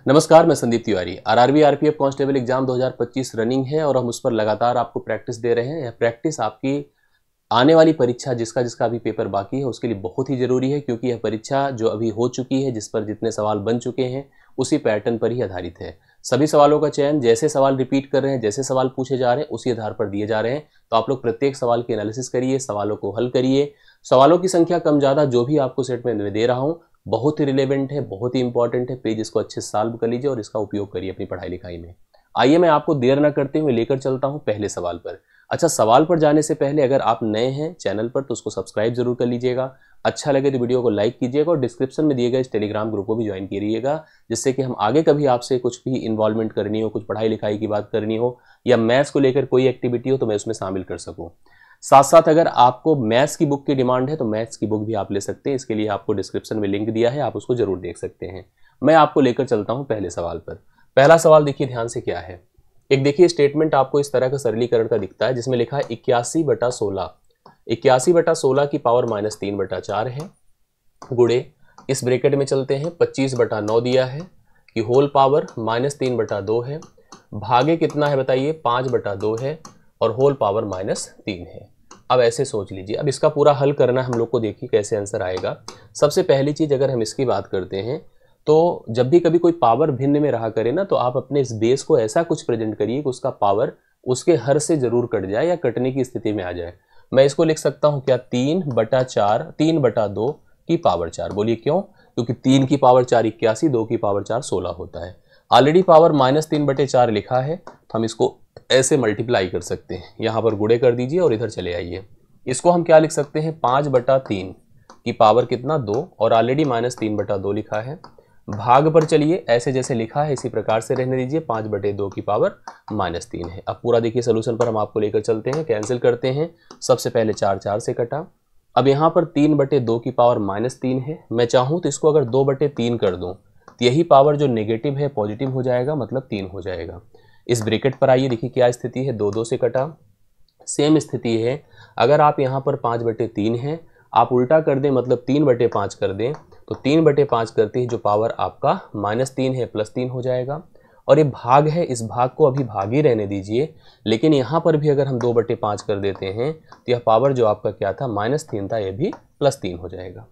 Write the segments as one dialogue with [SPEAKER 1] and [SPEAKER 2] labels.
[SPEAKER 1] नमस्कार, मैं Sandeep Tiwari. RRB RPF constable exam 2025 running है और हम उस पर लगातार आपको प्रैक्टिस दे रहे हैं। यह प्रैक्टिस आपकी आने वाली परीक्षा जिसका जिसका अभी पेपर बाकी है उसके लिए बहुत ही ज़रूरी है, क्योंकि यह परीक्षा जो अभी हो चुकी है, जिस पर जितने सवाल बन चुके हैं उसी पैटर्न पर ही आधारित है। सभी सवालों का चयन जैसे सवाल रिपीट कर रहे हैं, जैसे सवाल पूछे जा रहे हैं उसी आधार पर दिए जा रहे हैं। तो आप लोग प्रत्येक सवाल की एनालिसिस करिए, सवालों को हल करिए। सवालों की संख्या कम ज़्यादा जो भी आपको सेट में दे रहा हूँ बहुत ही रिलेवेंट है, बहुत ही इंपॉर्टेंट है। प्लीज़ इसको अच्छे से सॉल्व कर लीजिए और इसका उपयोग करिए अपनी पढ़ाई लिखाई में। आइए मैं आपको देर न करते हुए लेकर चलता हूं पहले सवाल पर। अच्छा, सवाल पर जाने से पहले अगर आप नए हैं चैनल पर तो उसको सब्सक्राइब जरूर कर लीजिएगा। अच्छा लगे तो वीडियो को लाइक कीजिएगा और डिस्क्रिप्शन में दिए गए इस टेलीग्राम ग्रुप को भी ज्वाइन कीजिएगा, जिससे कि हम आगे कभी आपसे कुछ भी इन्वॉल्वमेंट करनी हो, कुछ पढ़ाई लिखाई की बात करनी हो या मैथ्स को लेकर कोई एक्टिविटी हो तो मैं उसमें शामिल कर सकूँ। साथ साथ अगर आपको मैथ्स की बुक की डिमांड है तो मैथ्स की बुक भी आप ले सकते हैं। इसके लिए आपको डिस्क्रिप्शन में लिंक दिया है, आप उसको जरूर देख सकते हैं। मैं आपको लेकर चलता हूं पहले सवाल पर। पहला सवाल देखिए ध्यान से क्या है। एक देखिए स्टेटमेंट आपको इस तरह का सरलीकरण का दिखता है, जिसमें लिखा है 81/16। 81/16 की पावर -3/4 है, गुणे इस ब्रैकेट में चलते हैं 25/9 दिया है कि होल पावर -3/2 है, भागे कितना है बताइए 5/2 है और होल पावर -3 है। अब ऐसे सोच लीजिए, अब इसका पूरा हल करना हम लोग को, देखिए कैसे आंसर आएगा। सबसे पहली चीज अगर हम इसकी बात करते हैं तो जब भी कभी कोई पावर भिन्न में रहा करे ना, तो आप अपने इस बेस को ऐसा कुछ प्रेजेंट करिए कि उसका पावर उसके हर से जरूर कट जाए या कटने की स्थिति में आ जाए। मैं इसको लिख सकता हूं क्या 3/4, 3/2 की पावर 4। बोलिए क्यों? क्योंकि 3 की पावर 4 81, 2 की पावर 4 16 होता है। ऑलरेडी पावर -3/4 लिखा है तो हम इसको ऐसे मल्टीप्लाई कर सकते हैं। यहाँ पर गुणे कर दीजिए और इधर चले आइए। इसको हम क्या लिख सकते हैं 5/3 की पावर कितना 2, और ऑलरेडी -3/2 लिखा है। भाग पर चलिए, ऐसे जैसे लिखा है इसी प्रकार से रहने दीजिए, 5/2 की पावर -3 है। अब पूरा देखिए सोल्यूशन पर हम आपको लेकर चलते हैं, कैंसिल करते हैं। सबसे पहले 4 4 से कटा। अब यहाँ पर 3/2 की पावर -3 है। मैं चाहूँ तो इसको अगर 2/3 कर दूँ तो यही पावर जो नेगेटिव है पॉजिटिव हो जाएगा, मतलब 3 हो जाएगा। इस ब्रैकेट पर आइए, देखिए क्या स्थिति है, 2 2 से कटा। सेम स्थिति है अगर आप यहाँ पर 5/3 है, आप उल्टा कर दें मतलब 3/5 कर दें, तो 3/5 करते ही जो पावर आपका -3 है +3 हो जाएगा। और ये भाग है, इस भाग को अभी भाग ही रहने दीजिए, लेकिन यहाँ पर भी अगर हम 2/5 कर देते हैं तो यह पावर जो आपका क्या था -3 था, यह भी +3 हो जाएगा।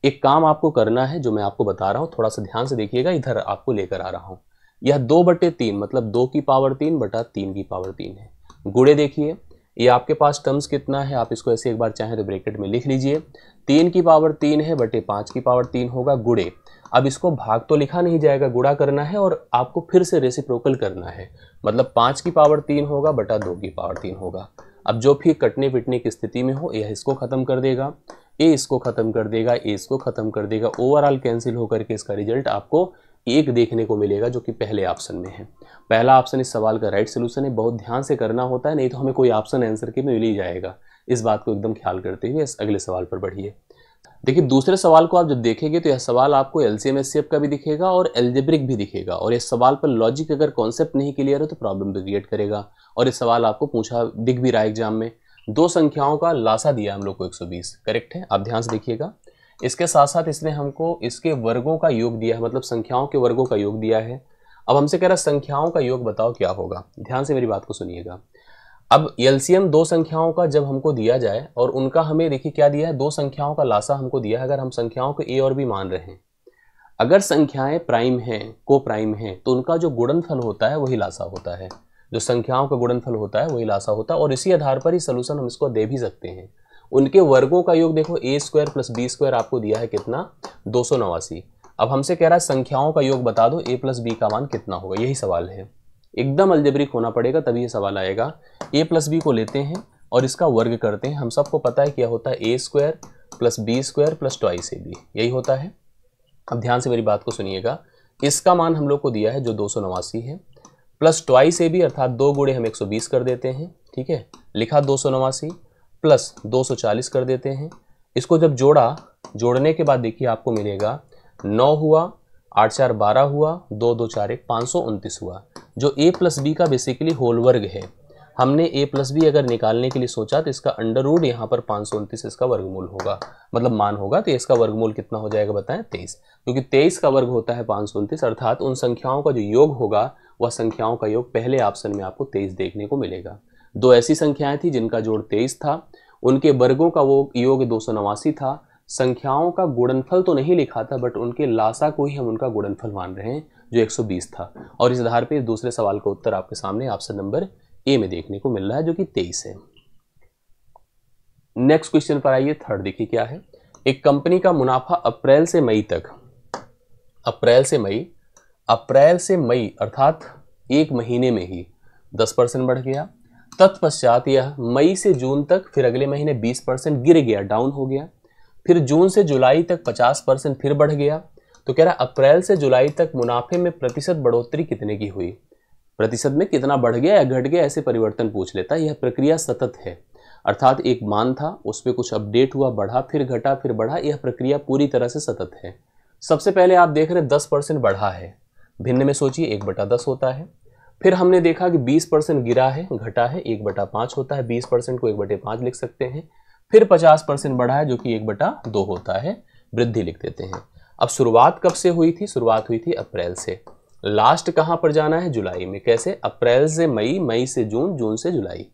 [SPEAKER 1] एक काम आपको करना है जो मैं आपको बता रहा हूँ, थोड़ा सा ध्यान से देखिएगा, इधर आपको लेकर आ रहा हूँ। यह 2/3 मतलब 2 की पावर 3/3 की पावर 3 है। गुणे देखिए, ये आपके पास टर्म्स कितना है, आप इसको ऐसे एक बार चाहें तो ब्रैकेट में लिख लीजिए। 3 की पावर 3 है बटे 5 की पावर 3 होगा गुणे। अब इसको भाग तो लिखा नहीं जाएगा, गुणा करना है और आपको फिर से रेसिप्रोकल करना है, मतलब 5 की पावर 3 होगा बटा 2 की पावर 3 होगा। अब जो भी कटने पिटने की स्थिति में हो, यह इसको खत्म कर देगा, ए इसको खत्म कर देगा, ए इसको खत्म कर देगा, ओवरऑल कैंसिल होकर के इसका रिजल्ट आपको 1 देखने को मिलेगा, जो कि पहले ऑप्शन में है। पहला ऑप्शन इस सवाल का राइट सोल्यूशन है। बहुत ध्यान से करना होता है, नहीं तो हमें कोई ऑप्शन आंसर के में मिल ही जाएगा। इस बात को एकदम ख्याल करते हुए अगले सवाल पर बढ़िए। देखिए दूसरे सवाल को आप जब देखेंगे तो यह सवाल आपको एलसीएम एचसीएफ का भी दिखेगा और एल्जेब्रिक भी दिखेगा, और इस सवाल पर लॉजिक अगर कॉन्सेप्ट नहीं क्लियर है तो प्रॉब्लम भी क्रिएट करेगा। और इस सवाल आपको पूछा दिख भी रहा है एग्जाम में। दो संख्याओं का लासा दिया हम लोग को 120, करेक्ट है, आप ध्यान से देखिएगा। इसके साथ साथ इसने हमको इसके वर्गों का योग दिया है, मतलब संख्याओं के वर्गों का योग दिया है। अब हमसे कह रहा है संख्याओं का योग बताओ क्या होगा। ध्यान से मेरी बात को सुनिएगा। अब एलसीएम दो संख्याओं का जब हमको दिया जाए और उनका हमें देखिए क्या दिया है, दो संख्याओं का लासा हमको दिया है। अगर हम संख्याओं को ए और बी मान रहे हैं, अगर संख्याएं प्राइम हैं, को प्राइम हैं, तो उनका जो गुणनफल होता है वही लासा होता है। जो संख्याओं का गुणनफल होता है वही लासा होता है, और इसी आधार पर ही सोल्यूशन हम इसको दे भी सकते हैं। उनके वर्गों का योग देखो, a² + b² आपको दिया है कितना 289। अब हमसे कह रहा है संख्याओं का योग बता दो, a + b का मान कितना होगा, यही सवाल है। एकदम अलजेब्रिक होना पड़ेगा तभी ये सवाल आएगा। a + b को लेते हैं और इसका वर्ग करते हैं। हम सबको पता है क्या होता है, a² + b² + 2ab, यही होता है। अब ध्यान से मेरी बात को सुनिएगा। इसका मान हम लोग को दिया है जो 289 है, प्लस 2ab अर्थात 2 गुणे हम 120 कर देते हैं, ठीक है। लिखा 289 प्लस 240 कर देते हैं। इसको जब जोड़ा, जोड़ने के बाद देखिए आपको मिलेगा 9 हुआ, 8 4 12 हुआ, 2 2 4 1 529 हुआ। जो a + b का बेसिकली होल वर्ग है, हमने a प्लस बी अगर निकालने के लिए सोचा तो इसका अंडर रूट यहाँ पर 529 इसका वर्गमूल होगा, मतलब मान होगा, तो इसका वर्गमूल कितना हो जाएगा बताएं 23, क्योंकि 23 का वर्ग होता है 529, अर्थात उन संख्याओं का जो योग होगा वह संख्याओं का योग पहले ऑप्शन में आपको 23 देखने को मिलेगा। दो ऐसी संख्याएं थी जिनका जोड़ 23 था, उनके वर्गों का वो योग 289 था, संख्याओं का गुणनफल तो नहीं लिखा था बट उनके लासा को ही हम उनका गुणनफल मान रहे हैं जो 120 था, और इस आधार पर दूसरे सवाल का उत्तर आपके सामने ऑप्शन नंबर ए में देखने को मिल रहा है जो कि 23 है। नेक्स्ट क्वेश्चन पर आइए, थर्ड देखिए क्या है। एक कंपनी का मुनाफा अप्रैल से मई अर्थात एक महीने में ही 10% बढ़ गया, तत्पश्चात यह मई से जून तक फिर अगले महीने 20% गिर गया, डाउन हो गया, फिर जून से जुलाई तक 50% फिर बढ़ गया। तो कह रहा है अप्रैल से जुलाई तक मुनाफे में प्रतिशत बढ़ोतरी कितने की हुई, प्रतिशत में कितना बढ़ गया या घट गया, ऐसे परिवर्तन पूछ लेता है। यह प्रक्रिया सतत है, अर्थात एक मान था उस पर कुछ अपडेट हुआ, बढ़ा फिर घटा फिर बढ़ा, यह प्रक्रिया पूरी तरह से सतत है। सबसे पहले आप देख रहे हैं 10% बढ़ा है, भिन्न में सोचिए 1/10 होता है। फिर हमने देखा कि 20% गिरा है, घटा है, 1/5 होता है, 20% को 1/5 लिख सकते हैं। फिर 50% बढ़ा है जो कि 1/2 होता है, वृद्धि लिख देते हैं। अब शुरुआत कब से हुई थी, शुरुआत हुई थी अप्रैल से, लास्ट कहां पर जाना है, जुलाई में। कैसे, अप्रैल से मई, मई से जून, जून से जुलाई।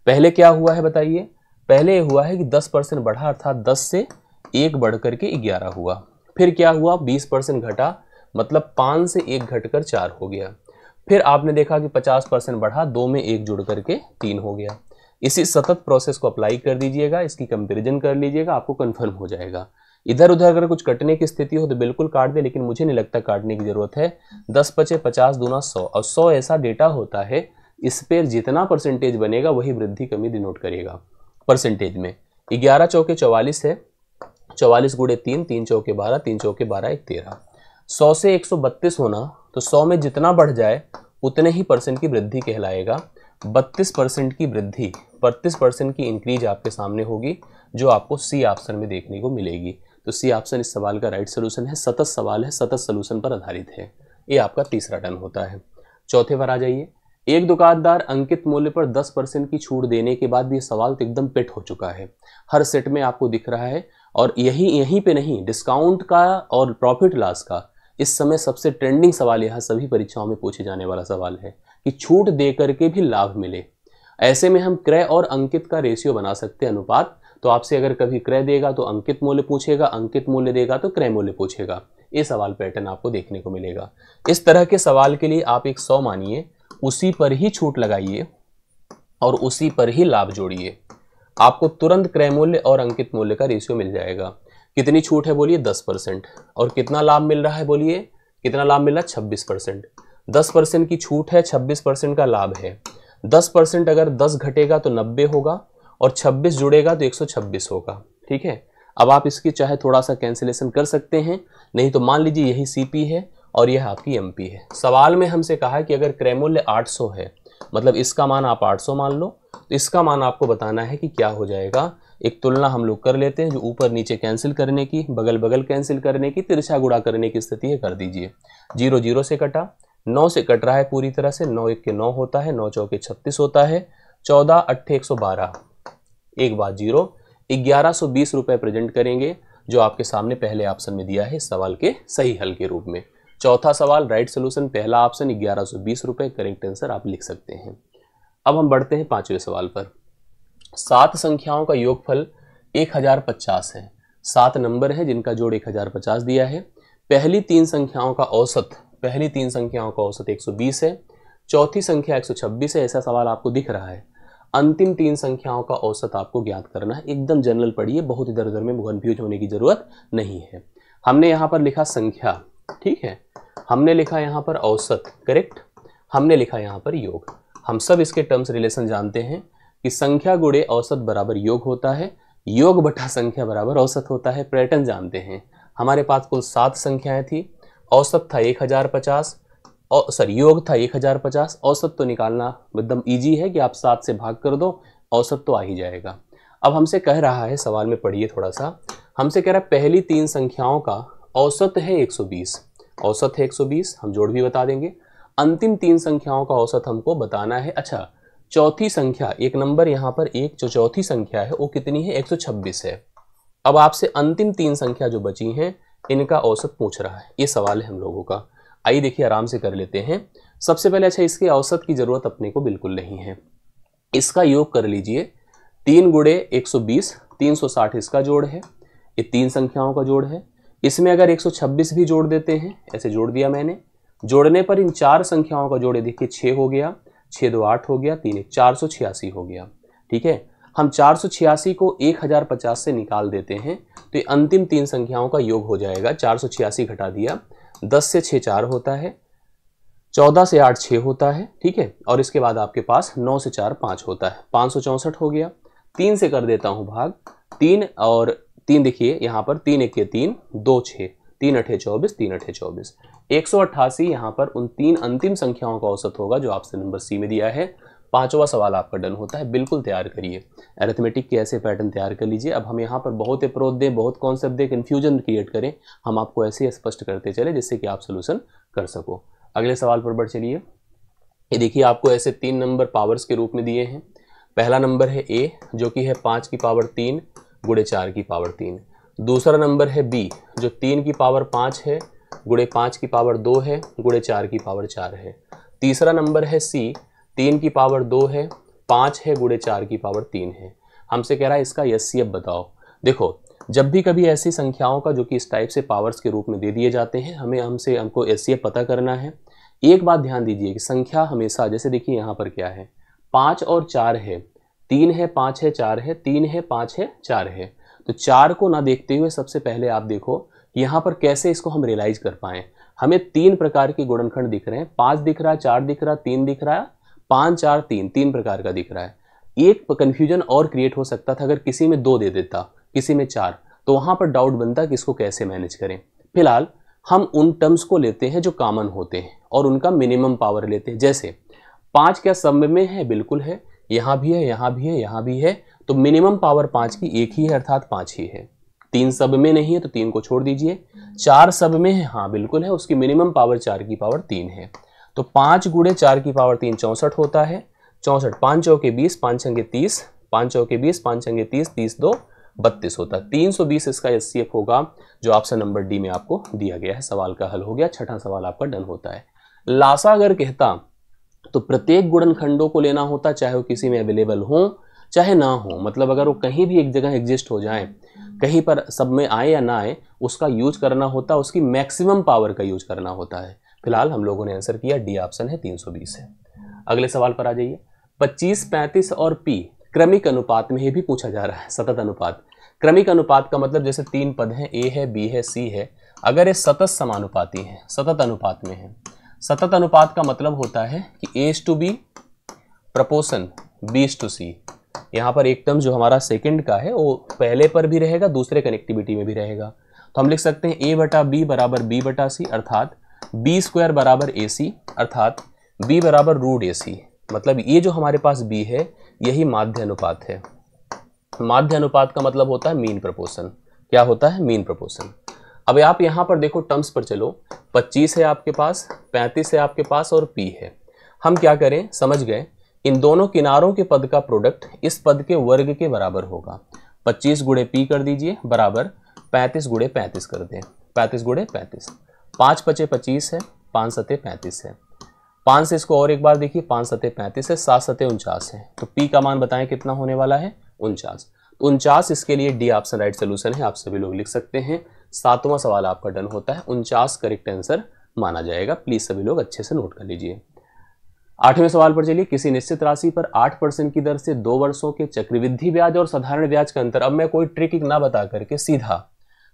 [SPEAKER 1] पहले क्या हुआ है बताइए, पहले हुआ है कि 10% बढ़ा अर्थात 10 से 1 बढ़ करके 11 हुआ। फिर क्या हुआ, 20% घटा, मतलब 5 से 1 घटकर 4 हो गया। फिर आपने देखा कि 50% बढ़ा, 2 में 1 जुड़ करके 3 हो गया। इसी सतत प्रोसेस को अप्लाई कर दीजिएगा, इसकी कंपैरिजन कर लीजिएगा, आपको कंफर्म हो जाएगा। इधर उधर अगर कुछ कटने की स्थिति हो तो बिल्कुल काट दे, लेकिन मुझे नहीं लगता काटने की जरूरत है। 10 × 50 × 100, और 100 ऐसा डेटा होता है इस पर जितना परसेंटेज बनेगा वही वृद्धि कमी डिनोट करेगा परसेंटेज में। 11 चौके 44 है, 44 × 3, 3 चौके 12, 3 चौके 12, 1 13। 100 से 132 होना, तो 100 में जितना बढ़ जाए उतने ही परसेंट की वृद्धि कहलाएगा। 32% की वृद्धि, 32% की इंक्रीज आपके सामने होगी, जो आपको सी ऑप्शन में देखने को मिलेगी। तो सी ऑप्शन इस सवाल का राइट सोल्यूशन है, सतत सवाल है, सतत सोल्यूशन पर आधारित है। ये आपका तीसरा टर्न होता है। चौथे पर आ जाइए। एक दुकानदार अंकित मूल्य पर 10% की छूट देने के बाद भी ये सवाल तो एकदम पेट हो चुका है, हर सेट में आपको दिख रहा है। और यहीं पे नहीं, डिस्काउंट का और प्रॉफिट लॉस का इस समय सबसे ट्रेंडिंग सवाल यह सभी परीक्षाओं में पूछे जाने वाला सवाल है कि छूट दे करके भी लाभ मिले। ऐसे में हम क्रय और अंकित का रेशियो बना सकते हैं, अनुपात। तो आपसे अगर कभी क्रय देगा तो अंकित मूल्य पूछेगा, अंकित मूल्य देगा तो क्रय मूल्य पूछेगा। ये सवाल पैटर्न आपको देखने को मिलेगा। इस तरह के सवाल के लिए आप एक 100 मानिए, उसी पर ही छूट लगाइए और उसी पर ही लाभ जोड़िए, आपको तुरंत क्रय मूल्य और अंकित मूल्य का रेशियो मिल जाएगा। कितनी छूट है बोलिए, 10%। और कितना लाभ मिल रहा है बोलिए, कितना लाभ मिल रहा है, 26%। 10% की छूट है, 26% का लाभ है। 10% अगर 10 घटेगा तो 90 होगा, और 26 जुड़ेगा तो 126 होगा। ठीक है, अब आप इसकी चाहे थोड़ा सा कैंसिलेशन कर सकते हैं, नहीं तो मान लीजिए यही सीपी है और यह आपकी एमपी है। सवाल में हमसे कहा है कि अगर क्रय मूल्य 800 है, मतलब इसका मान आप 800 मान लो, तो इसका मान आपको बताना है कि क्या हो जाएगा। एक तुलना हम लोग कर लेते हैं, जो ऊपर नीचे कैंसिल करने की, बगल बगल कैंसिल करने की, तिरछा गुणा करने की स्थिति है, कर दीजिए। 0 0 से कटा, 9 से कट रहा है पूरी तरह से, 9 1 के 9 होता है, 9 चौके 36 होता है, 14 8 112, एक बात 0, 1120 रुपए प्रेजेंट करेंगे, जो आपके सामने पहले ऑप्शन में दिया है इस सवाल के सही हल के रूप में। चौथा सवाल राइट सोल्यूशन, पहला ऑप्शन 1120 रुपए, करेक्ट आंसर आप लिख सकते हैं। अब हम बढ़ते हैं 5वें सवाल पर। 7 संख्याओं का योगफल 1050 है। 7 नंबर है जिनका जोड़ 1050 दिया है। पहली 3 संख्याओं का औसत 120 है, चौथी संख्या 126 है। ऐसा सवाल आपको दिख रहा है। अंतिम 3 संख्याओं का औसत आपको ज्ञात करना है। एकदम जनरल पढ़िए, बहुत इधर उधर में कंफ्यूज होने की जरूरत नहीं है। हमने यहाँ पर लिखा संख्या, ठीक है, हमने लिखा यहाँ पर औसत, करेक्ट, हमने लिखा यहाँ पर योग। हम सब इसके टर्म्स रिलेशन जानते हैं कि संख्या गुणे औसत बराबर योग होता है, योग बटा संख्या बराबर औसत होता है। पैटर्न जानते हैं। हमारे पास कुल 7 संख्याएं थी, औसत था 1050, योग था 1050। औसत तो निकालना एकदम ईजी है कि आप 7 से भाग कर दो, औसत तो आ ही जाएगा। अब हमसे कह रहा है, सवाल में पढ़िए थोड़ा सा, हमसे कह रहा है पहली 3 संख्याओं का औसत है 120, औसत है 120, हम जोड़ भी बता देंगे। अंतिम 3 संख्याओं का औसत हमको बताना है। अच्छा, चौथी संख्या, एक नंबर यहाँ पर एक जो चौथी संख्या है वो कितनी है, 126 है। अब आपसे अंतिम 3 संख्या जो बची हैं इनका औसत पूछ रहा है, ये सवाल है हम लोगों का। आइए देखिए आराम से कर लेते हैं। सबसे पहले अच्छा, इसके औसत की जरूरत अपने को बिल्कुल नहीं है, इसका योग कर लीजिए। 3 गुणे 120, 360 इसका जोड़ है, ये 3 संख्याओं का जोड़ है। इसमें अगर 126 भी जोड़ देते हैं, ऐसे जोड़ दिया मैंने, जोड़ने पर इन 4 संख्याओं का जोड़ देखिए 6 हो गया, 6 2 8 हो गया, 3 1 486 हो गया। ठीक है, हम 486 को 1050 से निकाल देते हैं तो ये अंतिम 3 संख्याओं का योग हो जाएगा। 486 घटा दिया, 10 से 6 4 होता है, 14 से 8 6 होता है। ठीक है, और इसके बाद आपके पास 9 से 4 5 होता है, 564 हो गया। 3 से कर देता हूं भाग, 3 और 3 देखिए यहाँ पर 3 1 3 2 6, 3 8 24, 3 8 24, 188 यहाँ पर उन 3 अंतिम संख्याओं का औसत होगा जो आपसे नंबर सी में दिया है। 5वां सवाल आपका डन होता है। बिल्कुल तैयार करिए, अरिथमेटिक के ऐसे पैटर्न तैयार कर लीजिए। अब हम यहाँ पर बहुत अप्रोच दें, बहुत कॉन्सेप्ट दें, कन्फ्यूजन क्रिएट करें, हम आपको ऐसे स्पष्ट करते चले जिससे कि आप सोल्यूशन कर सको। अगले सवाल पर बढ़ चलिए। ये देखिए आपको ऐसे 3 नंबर पावर्स के रूप में दिए हैं। पहला नंबर है ए जो कि है 5 की पावर 3 गुणे 4 की पावर 3। दूसरा नंबर है बी जो 3 की पावर 5 है गुणे 5 की पावर 2 है गुणे 4 की पावर 4 है। तीसरा नंबर है सी, 3 की पावर 2 है, 5 है गुणे 4 की पावर 3 है। हमसे कह रहा है इसका एचसीएफ बताओ। देखो, जब भी कभी ऐसी संख्याओं का जो कि इस टाइप से पावर्स के रूप में दे दिए जाते हैं, हमको एचसीएफ पता करना है। एक बात ध्यान दीजिए कि संख्या हमेशा, जैसे देखिए यहाँ पर क्या है, 5 और 4 है, 3 है 5 है 4 है, 3 है 5 है 4 है। तो 4 को ना देखते हुए सबसे पहले आप देखो कि यहाँ पर कैसे इसको हम रियलाइज कर पाएं। हमें 3 प्रकार के गुणनखंड दिख रहे हैं, 5 दिख रहा है, 4 दिख रहा है, 3 दिख रहा है, 5 4 3, 3 प्रकार का दिख रहा है। एक कंफ्यूजन और क्रिएट हो सकता था अगर किसी में 2 दे देता, किसी में 4, तो वहां पर डाउट बनता कि इसको कैसे मैनेज करें। फिलहाल हम उन टर्म्स को लेते हैं जो कॉमन होते हैं और उनका मिनिमम पावर लेते हैं। जैसे 5 क्या सब में है, बिल्कुल है, यहाँ भी है, यहाँ भी है, यहाँ भी है, तो मिनिमम पावर 5 की एक ही है अर्थात 5 ही है। 3 सब में नहीं है तो 3 को छोड़ दीजिए। 4 सब में है, हाँ बिल्कुल है, उसकी मिनिमम पावर 4 की पावर 3 है। तो 5 गुणे 4 की पावर 3 64 होता है। 64, 5 चौके 20, 5 छंगे 30, 5 चौके 20, 5 छंगे 30, 30 2 32 होता है। 320 इसका एचसीएफ होगा जो ऑप्शन नंबर डी में आपको दिया गया है। सवाल का हल हो गया। छठा सवाल आपका डन होता है। लासा अगर कहता तो प्रत्येक गुणनखंडों को लेना होता, चाहे वो किसी में अवेलेबल हो चाहे ना हो, मतलब अगर वो कहीं भी एक जगह एग्जिस्ट हो जाए, कहीं पर सब में आए या ना आए, उसका यूज करना होता, उसकी मैक्सिमम पावर का यूज करना होता है। फिलहाल हम लोगों ने आंसर किया डी ऑप्शन है, 320 है। अगले सवाल पर आ जाइए। 25, 35 और पी क्रमिक अनुपात में, ये भी पूछा जा रहा है, सतत अनुपात। क्रमिक अनुपात का मतलब जैसे 3 पद हैं, ए है, बी है, सी है, अगर ये सतत समानुपाती है, सतत अनुपात में है। सतत अनुपात का मतलब होता है कि A to B proportion B to C. यहाँ पर एक टर्म जो हमारा सेकंड का है वो पहले पर भी रहेगा, दूसरे कनेक्टिविटी में भी रहेगा। तो हम लिख सकते हैं ए बटा बी बराबर बी बटा सी, अर्थात बी स्क्वायर बराबर ए सी, अर्थात बी बराबर रूट ए सी। मतलब ये जो हमारे पास बी है यही माध्य अनुपात है। माध्य अनुपात का मतलब होता है मीन प्रपोर्शन। क्या होता है? Mean proportion. अब आप यहाँ पर देखो, टर्म्स पर चलो। 25 है आपके पास, 35 है आपके पास और p है। हम क्या करें, समझ गए, इन दोनों किनारों के पद का प्रोडक्ट इस पद के वर्ग के बराबर होगा। 25 गुणे p कर दीजिए बराबर 35 गुणे 35 कर दें, 35 गुणे 35। 5 पचे 25 है, 5 सते 35 है। 5 से इसको और एक बार देखिए, 5 सते 35 है, 7 सते 49 है। तो p का मान बताएं कितना होने वाला है? 49। तो 49 इसके लिए डी ऑप्शन राइट सोल्यूशन है, आप सभी लोग लिख सकते हैं। 7वां सवाल आपका डन होता है, 49 करेक्ट आंसर माना जाएगा। प्लीज सभी लोग अच्छे से नोट कर लीजिए। 8वें सवाल पर चलिए। किसी निश्चित राशि पर 8% की दर से 2 वर्षों के चक्रवृद्धि ब्याज और साधारण ब्याज का अंतर, अब मैं कोई ट्रिक ना बता करके सीधा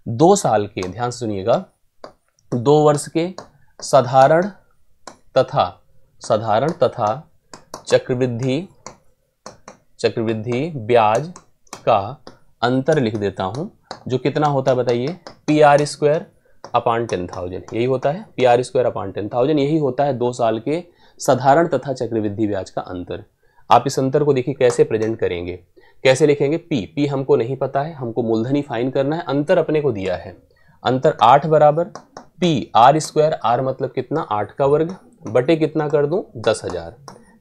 [SPEAKER 1] 2 साल के, ध्यान से सुनिएगा, 2 वर्ष के साधारण तथा चक्रवृद्धि ब्याज का अंतर लिख देता हूं, जो कितना होता है बताइए? PR स्क्वायर अपॉन 10,000, यही होता है PR स्क्वायर अपॉन 10,000, यही होता है 2 साल के साधारण तथा चक्रवृद्धि ब्याज का अंतर। आप इस अंतर को देखिए कैसे प्रेजेंट करेंगे, कैसे लिखेंगे? P हमको नहीं पता है, हमको मूलधन ही फाइंड करना है। अंतर अपने को दिया है, अंतर 8 बराबर PR स्क्वायर, R मतलब कितना? 8 का वर्ग, बटे कितना कर दूं? 10,000।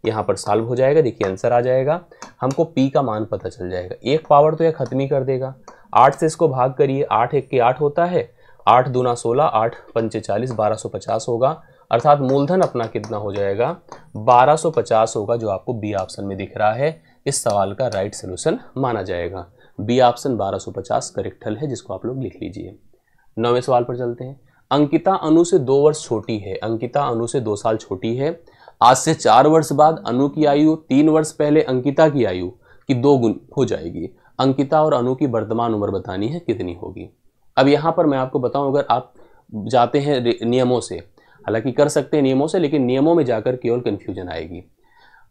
[SPEAKER 1] यहाँ पर सॉल्व हो जाएगा, देखिए आंसर आ जाएगा, हमको p का मान पता चल जाएगा। एक पावर तो यह खत्म ही कर देगा, 8 से इसको भाग करिए, 8 1 के 8 होता है, 8 दूना 16, 8 पंचे 40, 1250 होगा, अर्थात मूलधन अपना कितना हो जाएगा 1250 होगा, जो आपको बी ऑप्शन में दिख रहा है। इस सवाल का राइट सोल्यूशन माना जाएगा। बी ऑप्शन 1250 करेक्ट हल है, जिसको आप लोग लिख लीजिए। 9वें सवाल पर चलते हैं। अंकिता अनु से 2 वर्ष छोटी है। अंकिता अनु से 2 साल छोटी है। आज से 4 वर्ष बाद अनु की आयु 3 वर्ष पहले अंकिता की आयु की 2 गुनी हो जाएगी। अंकिता और अनु की वर्तमान उम्र बतानी है, कितनी होगी। अब यहाँ पर मैं आपको बताऊं, अगर आप जाते हैं नियमों से, हालांकि कर सकते हैं नियमों से, लेकिन नियमों में जाकर केवल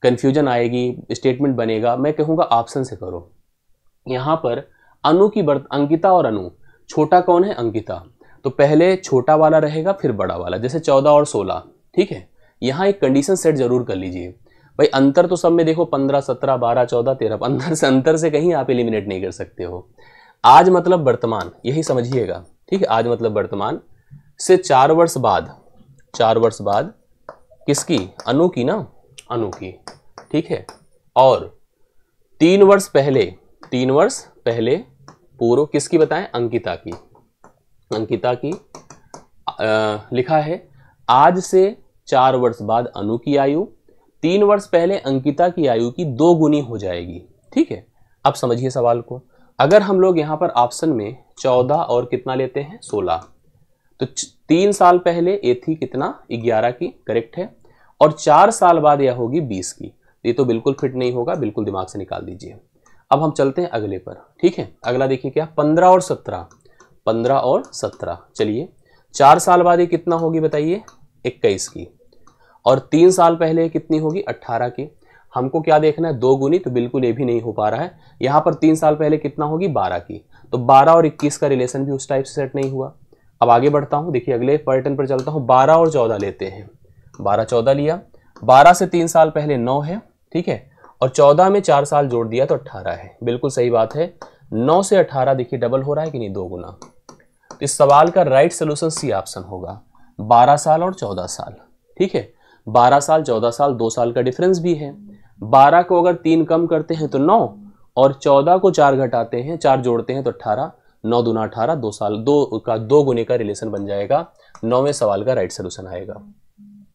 [SPEAKER 1] कन्फ्यूजन आएगी, स्टेटमेंट बनेगा। मैं कहूँगा ऑप्शन से करो। यहाँ पर अंकिता और अनु, छोटा कौन है अंकिता, तो पहले छोटा वाला रहेगा फिर बड़ा वाला, जैसे 14 और 16, ठीक है। यहाँ एक कंडीशन सेट जरूर कर लीजिए भाई, अंतर तो सब में देखो 15 17 12 14 13, अंतर से कहीं आप एलिमिनेट नहीं कर सकते हो। आज मतलब वर्तमान, यही समझिएगा, ठीक है। आज मतलब वर्तमान से 4 वर्ष बाद किसकी, अनु की ना, अनु की, ठीक है। और 3 वर्ष पहले पूर्व किसकी बताएं, अंकिता की लिखा है। आज से 4 वर्ष बाद अनु की आयु 3 वर्ष पहले अंकिता की आयु की 2 गुनी हो जाएगी, ठीक है। अब समझिए सवाल को। अगर हम लोग यहाँ पर ऑप्शन में 14 और कितना लेते हैं 16, तो 3 साल पहले ये थी कितना 11 की, करेक्ट है। और 4 साल बाद यह होगी 20 की, ये तो बिल्कुल फिट नहीं होगा, बिल्कुल दिमाग से निकाल दीजिए। अब हम चलते हैं अगले पर, ठीक है। अगला देखिए क्या, 15 और 17, चलिए 4 साल बाद ये कितना होगी बताइए, 21 की। और 3 साल पहले कितनी होगी 18 की। हमको क्या देखना है, 2 गुनी, तो बिल्कुल ये भी नहीं हो पा रहा है। यहाँ पर 3 साल पहले कितना होगी 12 की, तो 12 और 21 का रिलेशन भी उस टाइप से सेट नहीं हुआ। अब आगे बढ़ता हूँ, देखिए अगले पैटर्न पर चलता हूँ। 12 और 14 लेते हैं, 12 14 लिया, 12 से 3 साल पहले 9 है, ठीक है। और 14 में 4 साल जोड़ दिया तो 18 है, बिल्कुल सही बात है। 9 से 18 देखिए डबल हो रहा है कि नहीं, 2 गुना। तो इस सवाल का राइट सोल्यूशन सी ऑप्शन होगा, 12 साल और 14 साल, ठीक है। 12 साल 14 साल 2 साल का डिफरेंस भी है। 12 को अगर 3 कम करते हैं तो 9, और 14 को 4 घटाते हैं, 4 जोड़ते हैं तो 18, 9 दूना 18, 2 साल 2 गुने का रिलेशन बन जाएगा। 9वें सवाल का राइट सोल्यूशन आएगा।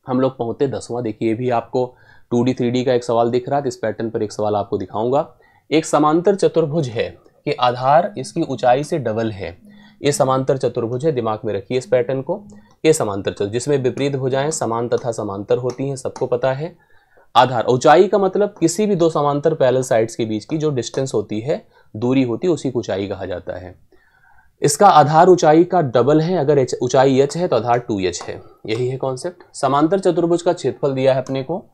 [SPEAKER 1] हम लोग पहुंचते 10वां। देखिए ये भी आपको 2D 3D का एक सवाल दिख रहा है, इस पैटर्न पर एक सवाल आपको दिखाऊंगा। एक समांतर चतुर्भुज है कि आधार इसकी ऊंचाई से डबल है। ये समांतर चतुर्भुज है, दिमाग में रखिए इस पैटर्न को। ये समांतर चतुर्भुज जिसमें विपरीत भुजाएं समान तथा समांतर होती हैं, सबको पता है। आधार, ऊंचाई का मतलब किसी भी 2 समांतर पैरेलल साइड्स के बीच की जो डिस्टेंस होती है, दूरी होती है, उसी को ऊंचाई कहा जाता है। इसका आधार ऊंचाई का डबल है, अगर ऊंचाई h है तो आधार 2h है। यही है कॉन्सेप्ट। समांतर चतुर्भुज का क्षेत्रफल दिया है अपने को,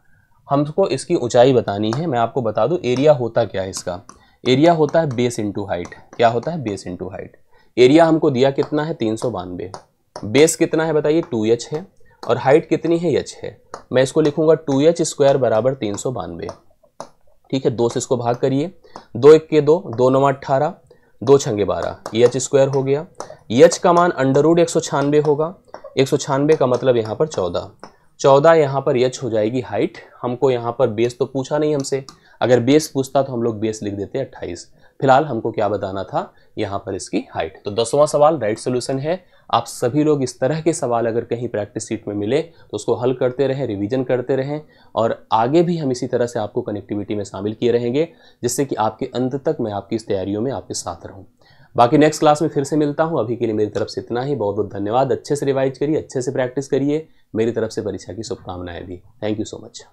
[SPEAKER 1] हमको इसकी ऊंचाई बतानी है। मैं आपको बता दूं एरिया होता क्या है इसका, एरिया होता है बेस इंटू हाइट। क्या होता है, बेस इंटू हाइट। एरिया हमको दिया कितना है 392, बेस कितना है बताइए 2h है, और हाइट कितनी है h है। मैं इसको लिखूंगा 2h स्क्वायर बराबर 392, ठीक है। 2 से इसको भाग करिए, 2 1 के 2, 2 9 18, 2 छंगे 12, h स्क्वायर हो गया। h का मान अंडररूट 196 होगा, 196 का मतलब यहाँ पर 14 यहाँ पर h हो जाएगी हाइट। हमको यहाँ पर बेस तो पूछा नहीं हमसे, अगर बेस पूछता तो हम लोग बेस लिख देते 28। फिलहाल हमको क्या बताना था, यहाँ पर इसकी हाइट। तो 10वां सवाल राइट सोल्यूशन है। आप सभी लोग इस तरह के सवाल अगर कहीं प्रैक्टिस शीट में मिले तो उसको हल करते रहें, रिवीजन करते रहें, और आगे भी हम इसी तरह से आपको कनेक्टिविटी में शामिल किए रहेंगे, जिससे कि आपके अंत तक मैं आपकी इस तैयारियों में आपके साथ रहूं। बाकी नेक्स्ट क्लास में फिर से मिलता हूं। अभी के लिए मेरी तरफ से इतना ही। बहुत बहुत धन्यवाद। अच्छे से रिवाइज करिए, अच्छे से प्रैक्टिस करिए। मेरी तरफ से परीक्षा की शुभकामनाएं भी। Thank you so much.